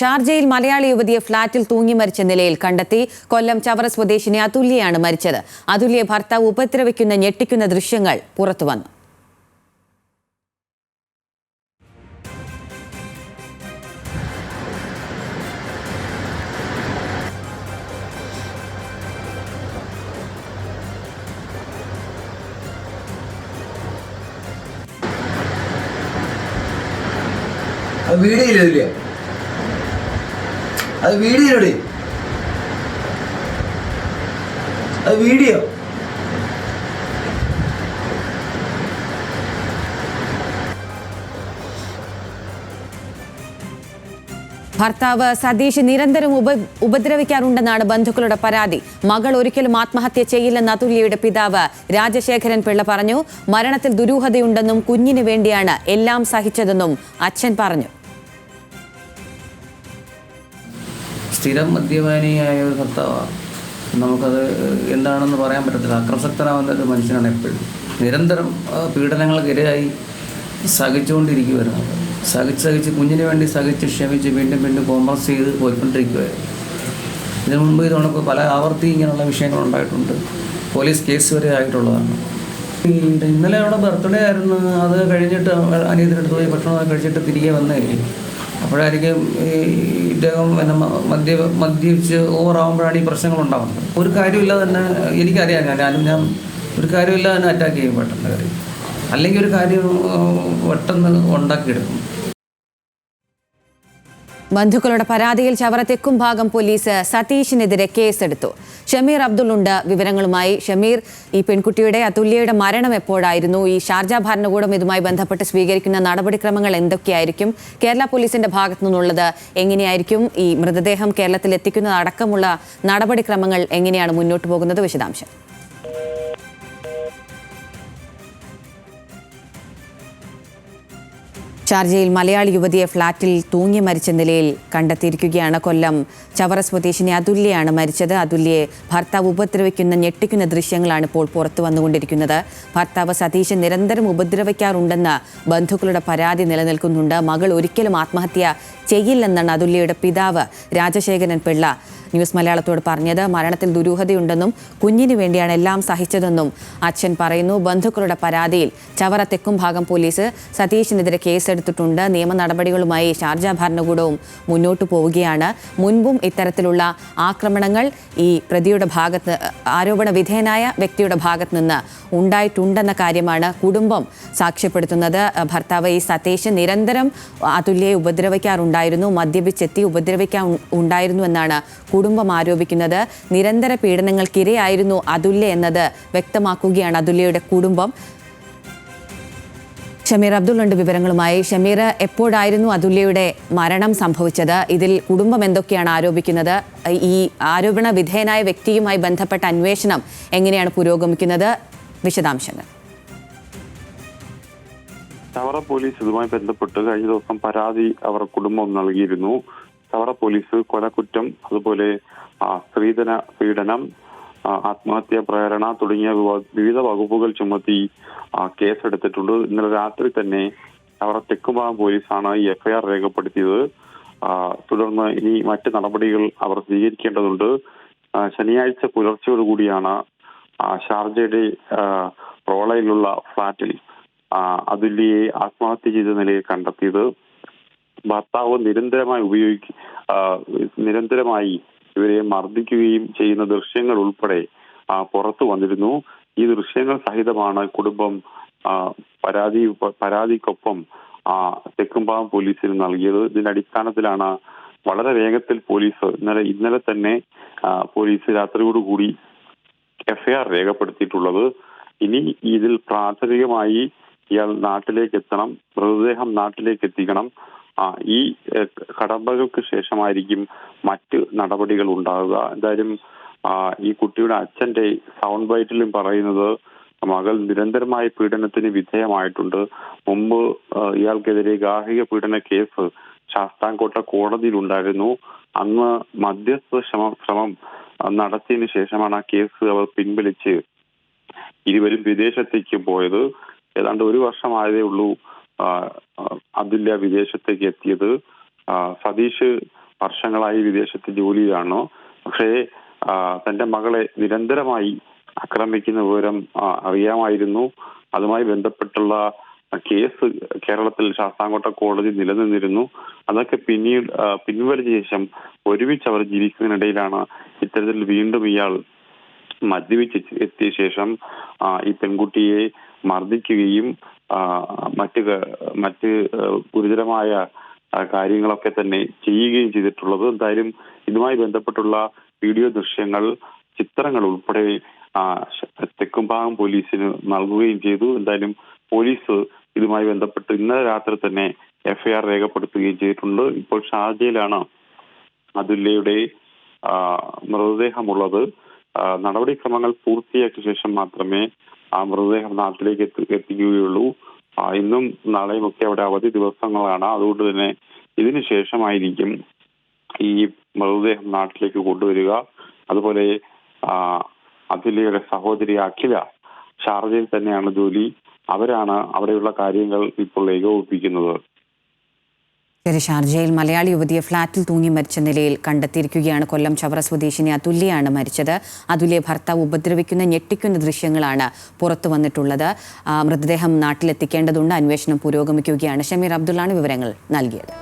ഷാർജയിൽ മലയാളി യുവതിയെ ഫ്ളാറ്റിൽ തൂങ്ങി മരിച്ച നിലയിൽ കണ്ടെത്തി. കൊല്ലം ചവറ സ്വദേശിനി അതുല്യയാണ് മരിച്ചത്. അതുല്യെ ഭർത്താവ് ഉപദ്രവിക്കുന്ന ഞെട്ടിക്കുന്ന ദൃശ്യങ്ങൾ പുറത്തുവന്നു. അത് വീഡിയോ ഭർത്താവ് സതീഷ് നിരന്തരം ഉപദ്രവിക്കാറുണ്ടെന്നാണ് ബന്ധുക്കളുടെ പരാതി. മകൾ ഒരിക്കലും ആത്മഹത്യ ചെയ്യില്ലെന്ന് അതുല്യയുടെ പിതാവ് രാജശേഖരൻ പിള്ള പറഞ്ഞു. മരണത്തിൽ ദുരൂഹതയുണ്ടെന്നും കുഞ്ഞിന് വേണ്ടിയാണ് എല്ലാം സഹിച്ചതെന്നും അച്ഛൻ പറഞ്ഞു. സ്ഥിരം മദ്യപാനിയായ ഒരു ഭർത്താവാണ്. നമുക്കത് എന്താണെന്ന് പറയാൻ പറ്റത്തില്ല. അക്രസക്തനാവുന്ന ഒരു മനുഷ്യനാണ് എപ്പോഴും. നിരന്തരം പീഡനങ്ങൾക്കിരയായി സഹിച്ചുകൊണ്ടിരിക്കുമായിരുന്നു. സഹിച്ച് കുഞ്ഞിന് വേണ്ടി സഹിച്ച് ക്ഷമിച്ച് വീണ്ടും കോംപ്രമൈസ് ചെയ്ത് പോയിക്കൊണ്ടിരിക്കുമായിരുന്നു. ഇതിനു മുമ്പ് ഇതുകൊണ്ട് പല ആവർത്തി ഇങ്ങനെയുള്ള വിഷയങ്ങളുണ്ടായിട്ടുണ്ട്. പോലീസ് കേസ് വരെ ആയിട്ടുള്ളതാണ്. ഇന്നലെ അവിടെ ബർത്ത്ഡേ ആയിരുന്നു. അത് കഴിഞ്ഞിട്ട് അനിയത്തിനടുത്ത് പോയി ഭക്ഷണം കഴിച്ചിട്ട് തിരികെ വന്നതായിരിക്കും. അപ്പോഴായിരിക്കും ഇദ്ദേഹം മദ്യപിച്ച് ഓവറാകുമ്പോഴാണ് ഈ പ്രശ്നങ്ങളുണ്ടാകുന്നത്. ഒരു കാര്യമില്ലാതെ തന്നെ എനിക്കറിയാം. ഞാൻ ഒരു കാര്യമില്ലാതെ തന്നെ അറ്റാക്ക് ചെയ്യും പെട്ടെന്ന് കാര്യം, അല്ലെങ്കിൽ ഒരു കാര്യം പെട്ടെന്ന് ഉണ്ടാക്കിയെടുക്കും. ബന്ധുക്കളുടെ പരാതിയിൽ ചവറ തെക്കുംഭാഗം പോലീസ് സതീഷിനെതിരെ കേസെടുത്തു. ഷമീർ അബ്ദുൾ ഉണ്ട് വിവരങ്ങളുമായി. ഷമീർ, ഈ പെൺകുട്ടിയുടെ അതുല്യയുടെ മരണം എപ്പോഴായിരുന്നു? ഈ ഷാർജ ഭരണകൂടം ഇതുമായി ബന്ധപ്പെട്ട് സ്വീകരിക്കുന്ന നടപടിക്രമങ്ങൾ എന്തൊക്കെയായിരിക്കും? കേരള പോലീസിന്റെ ഭാഗത്തു നിന്നുള്ളത് എങ്ങനെയായിരിക്കും? ഈ മൃതദേഹം കേരളത്തിൽ എത്തിക്കുന്നത് അടക്കമുള്ള നടപടിക്രമങ്ങൾ എങ്ങനെയാണ് മുന്നോട്ട് പോകുന്നത്? വിശദാംശം. ഷാർജയിൽ മലയാളി യുവതിയെ ഫ്ളാറ്റിൽ തൂങ്ങി മരിച്ച നിലയിൽ കണ്ടെത്തിയിരിക്കുകയാണ്. കൊല്ലം ചവറ സ്വദേശിനി അതുല്യയാണ് മരിച്ചത്. അതുല്യയെ ഭർത്താവ് ഉപദ്രവിക്കുന്ന ഞെട്ടിക്കുന്ന ദൃശ്യങ്ങളാണ് ഇപ്പോൾ പുറത്തു വന്നുകൊണ്ടിരിക്കുന്നത്. ഭർത്താവ് സതീശൻ നിരന്തരം ഉപദ്രവിക്കാറുണ്ടെന്ന് ബന്ധുക്കളുടെ പരാതി നിലനിൽക്കുന്നുണ്ട്. മകൾ ഒരിക്കലും ആത്മഹത്യ ചെയ്യില്ലെന്നാണ് അതുല്യയുടെ പിതാവ് രാജശേഖരൻ പിള്ള ന്യൂസ് മലയാളത്തോട് പറഞ്ഞത്. മരണത്തിൽ ദുരൂഹതയുണ്ടെന്നും കുഞ്ഞിന് വേണ്ടിയാണ് എല്ലാം സഹിച്ചതെന്നും അച്ഛൻ പറയുന്നു. ബന്ധുക്കളുടെ പരാതിയിൽ ചവറ തെക്കുംഭാഗം പോലീസ് സതീഷിനെതിരെ കേസെടുത്തിട്ടുണ്ട്. നിയമ നടപടികളുമായി ഷാർജ ഭരണകൂടവും മുന്നോട്ടു പോവുകയാണ്. മുൻപും ഇത്തരത്തിലുള്ള ആക്രമണങ്ങൾ ഈ പ്രതിയുടെ ആരോപണ വിധേയനായ വ്യക്തിയുടെ ഭാഗത്ത് നിന്ന് ഉണ്ടായിട്ടുണ്ടെന്ന കാര്യമാണ് കുടുംബം സാക്ഷ്യപ്പെടുത്തുന്നത്. ഭർത്താവ് ഈ സതീഷ് നിരന്തരം അതുല്യയെ ഉപദ്രവിക്കാറുണ്ടായിരുന്നു. മദ്യപിച്ചെത്തി ഉണ്ടായിരുന്നു എന്നാണ് കുടുംബം ആരോപിക്കുന്നത്. നിരന്തര പീഡനങ്ങൾക്കിരയായിരുന്നു അതുല്യ എന്നത് വ്യക്തമാക്കുകയാണ് അതുല്യയുടെ കുടുംബം. ഷമീർ അബ്ദുൾ ഉണ്ട് വിവരങ്ങളുമായി. ഷമീർ, എപ്പോഴായിരുന്നു അതുല്യയുടെ മരണം സംഭവിച്ചത്? ഇതിൽ കുടുംബം എന്തൊക്കെയാണ് ആരോപിക്കുന്നത്? ഈ ആരോപണ വിധേയനായ വ്യക്തിയുമായി ബന്ധപ്പെട്ട അന്വേഷണം എങ്ങനെയാണ് പുരോഗമിക്കുന്നത്? വിശദാംശങ്ങൾ. ചവറ പോലീസ് ഇതുമായി ബന്ധപ്പെട്ട് കഴിഞ്ഞ ദിവസം പരാതി അവർ കുടുംബം നൽകിയിരുന്നു. ചവറ പോലീസ് കൊലക്കുറ്റം, അതുപോലെ സ്ത്രീധന പീഡനം, ആത്മഹത്യാ പ്രേരണ തുടങ്ങിയ വിവിധ വകുപ്പുകൾ ചുമത്തി കേസെടുത്തിട്ടുണ്ട്. ഇന്നലെ രാത്രി തന്നെ ചവറ തെക്കുംഭാഗം പോലീസാണ് ഈ എഫ്ഐആർ രേഖപ്പെടുത്തിയത്. തുടർന്ന് ഇനി മറ്റ് നടപടികൾ അവർ സ്വീകരിക്കേണ്ടതുണ്ട്. ശനിയാഴ്ച പുലർച്ചയോടുകൂടിയാണ് ഷാർജയുടെ റോളയിലുള്ള ഫ്ളാറ്റിൽ അതുല്യയെ ആത്മഹത്യ ചെയ്ത നിലയിൽ കണ്ടെത്തിയത്. ഭർത്താവ് നിരന്തരമായി ഇവരെ മർദ്ദിക്കുകയും ചെയ്യുന്ന ദൃശ്യങ്ങൾ ഉൾപ്പെടെ പുറത്തു വന്നിരുന്നു. ഈ ദൃശ്യങ്ങൾ സഹിതമാണ് കുടുംബം പരാതിക്കൊപ്പം തെക്കുംഭാഗം പോലീസിന് നൽകിയത്. ഇതിന്റെ അടിസ്ഥാനത്തിലാണ് വളരെ വേഗത്തിൽ പോലീസ് ഇന്നലെ തന്നെ പോലീസ് രാത്രിയോടുകൂടി എഫ്ഐആർ രേഖപ്പെടുത്തിയിട്ടുള്ളത്. ഇനി ഇതിൽ പ്രാഥമികമായി ഇയാൾ നാട്ടിലേക്ക് എത്തണം, മൃതദേഹം നാട്ടിലേക്ക് എത്തിക്കണം. ഈ കടമ്പകൾക്ക് ശേഷമായിരിക്കും മറ്റ് നടപടികൾ ഉണ്ടാകുക. എന്തായാലും ഈ കുട്ടിയുടെ അച്ഛന്റെ സൗണ്ട് ബൈറ്റിലും പറയുന്നത് മകൾ നിരന്തരമായ പീഡനത്തിന് വിധേയമായിട്ടുണ്ട്. മുമ്പ് ഇയാൾക്കെതിരെ ഗാർഹിക പീഡന കേസ് ശാസ്താംകോട്ട കോടതിയിൽ ഉണ്ടായിരുന്നു. അന്ന് മധ്യസ്ഥ ശ്രമം നടത്തിയതിനു ശേഷമാണ് ആ കേസ് അവർ പിൻവലിച്ച് ഇരുവരും വിദേശത്തേക്ക് പോയത്. ഏതാണ്ട് ഒരു വർഷമായതേ ഉള്ളൂ അതുല്യ വിദേശത്തേക്ക് എത്തിയത്. സതീഷ് വർഷങ്ങളായി വിദേശത്ത് ജോലിയിലാണ്. പക്ഷേ തന്റെ മകളെ നിരന്തരമായി ആക്രമിക്കുന്ന വിവരം അറിയാമായിരുന്നു. അതുമായി ബന്ധപ്പെട്ടുള്ള കേസ് കേരളത്തിൽ ശാസ്താംകോട്ട കോടതി നിലനിന്നിരുന്നു. അതൊക്കെ പിൻവലിച്ച ശേഷം ഒരുമിച്ച് അവർ ജീവിക്കുന്നതിനിടയിലാണ് ഇത്തരത്തിൽ വീണ്ടും ഇയാൾ മദ്യപിച്ച് എത്തിയ ശേഷം ഈ പെൺകുട്ടിയെ മർദ്ദിക്കുകയും മറ്റ് ഗുരുതരമായ കാര്യങ്ങളൊക്കെ തന്നെ ചെയ്യുകയും ചെയ്തിട്ടുള്ളത്. എന്തായാലും ഇതുമായി ബന്ധപ്പെട്ടുള്ള വീഡിയോ ദൃശ്യങ്ങൾ, ചിത്രങ്ങൾ ഉൾപ്പെടെ തെക്കുംഭാഗം പോലീസിന് നൽകുകയും ചെയ്തു. എന്തായാലും പോലീസ് ഇതുമായി ബന്ധപ്പെട്ട് ഇന്നലെ രാത്രി തന്നെ എഫ്ഐആർ രേഖപ്പെടുത്തുകയും ചെയ്തിട്ടുണ്ട്. ഇപ്പോൾ ഷാർജയിലാണ് അതുല്യയുടെ മൃതദേഹമുള്ളത്. നടപടിക്രമങ്ങൾ പൂർത്തിയാക്കിയ ശേഷം മാത്രമേ ആ മൃതദേഹം നാട്ടിലേക്ക് എത്തിക്കുകയുള്ളൂ. ഇന്നും നാളെയും ഒക്കെ അവിടെ അവധി ദിവസങ്ങളാണ്. അതുകൊണ്ട് തന്നെ ഇതിനു ശേഷമായിരിക്കും ഈ മൃതദേഹം നാട്ടിലേക്ക് കൊണ്ടുവരിക. അതുപോലെ അതുല്യയുടെ സഹോദരി അഖില ഷാർജയിൽ തന്നെയാണ് ജോലി. അവരാണ് അവിടെയുള്ള കാര്യങ്ങൾ ഇപ്പോൾ ഏകോപിപ്പിക്കുന്നത്. ഷാർജയിൽ മലയാളി യുവതിയെ ഫ്ളാറ്റിൽ തൂങ്ങി മരിച്ച നിലയിൽ കണ്ടെത്തിയിരിക്കുകയാണ്. കൊല്ലം ചവറ സ്വദേശിനി അതുല്യയാണ് മരിച്ചത്. അതുല്യെ ഭർത്താവ് ഉപദ്രവിക്കുന്ന ഞെട്ടിക്കുന്ന ദൃശ്യങ്ങളാണ് പുറത്തു വന്നിട്ടുള്ളത്. മൃതദേഹം നാട്ടിലെത്തിക്കേണ്ടതുണ്ട്. അന്വേഷണം പുരോഗമിക്കുകയാണ്. ഷമീർ അബ്ദുള്ളാണ് വിവരങ്ങൾ നൽകിയത്.